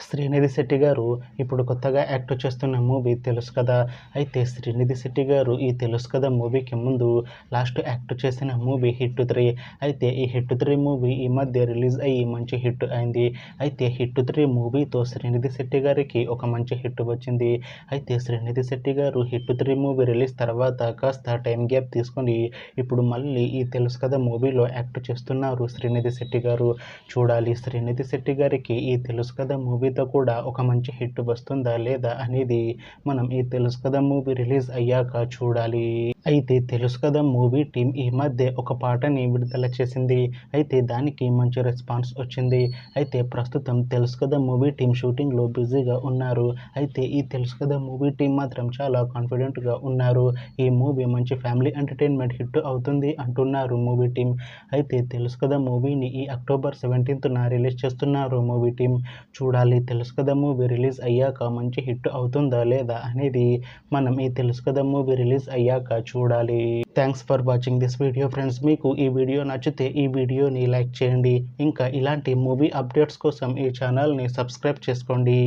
శ్రీనిధి శెట్టి గారు ఇప్పుడు కొత్తగా యాక్ట్ చేస్తున్న మూవీ తెలుసు కదా. అయితే శ్రీనిధి శెట్టి గారు ఈ తెలుసు కదా మూవీకి ముందు లాస్ట్ యాక్ట్ చేసిన మూవీ హిట్ 3. అయితే ఈ హిట్ 3 మూవీ ఈ మధ్య రిలీజ్ అయ్యి మంచి హిట్ అయింది. అయితే హిట్ 3 మూవీతో శ్రీనిధి శెట్టి గారికి ఒక మంచి హిట్ వచ్చింది. అయితే శ్రీనిధి శెట్టి గారు హిట్ 3 మూవీ రిలీజ్ తర్వాత కాస్త టైం గ్యాప్ తీసుకొని ఇప్పుడు మళ్ళీ ఈ తెలుసు కదా మూవీలో యాక్ట్ చేస్తున్నారు శ్రీనిధి శెట్టి గారు. చూడాలి శ్రీనిధి శెట్టి గారికి ఈ తెలుసు కదా మూవీతో కూడా ఒక మంచి హిట్ వస్తుందా లేదా అనేది మనం ఈ తెలుసు కదా మూవీ రిలీజ్ అయ్యాక చూడాలి. అయితే తెలుసు కదా మూవీ టీం ఈ మధ్య ఒక పాటని విడుదల చేసింది. అయితే దానికి మంచి రెస్పాన్స్ వచ్చింది. అయితే ప్రస్తుతం తెలుసు కదా మూవీ టీం షూటింగ్లో బిజీగా ఉన్నారు. అయితే ఈ తెలుసు కదా మూవీ టీం మాత్రం చాలా కాన్ఫిడెంట్గా ఉన్నారు. ఈ మూవీ మంచి ఫ్యామిలీ ఎంటర్టైన్మెంట్ హిట్ అవుతుంది అంటున్నారు మూవీ టీం. అయితే తెలుసు కదా మూవీని ఈ అక్టోబర్ 17న రిలీజ్ చేస్తున్నారు మూవీ టీం. చూడాలి తెలుసు కదా మూవీ రిలీజ్ అయ్యాక మంచి హిట్ అవుతుందా లేదా అనేది మనం ఈ తెలుసు కదా మూవీ రిలీజ్ అయ్యాక చూడాలి. Thanks for watching this video friends. మీకు ఈ వీడియో నచ్చితే ఈ వీడియోని లైక్ చేయండి. ఇంకా ఇలాంటి మూవీ అప్డేట్స్ కోసం ఈ ఛానల్ని సబ్స్క్రైబ్ చేసుకోండి.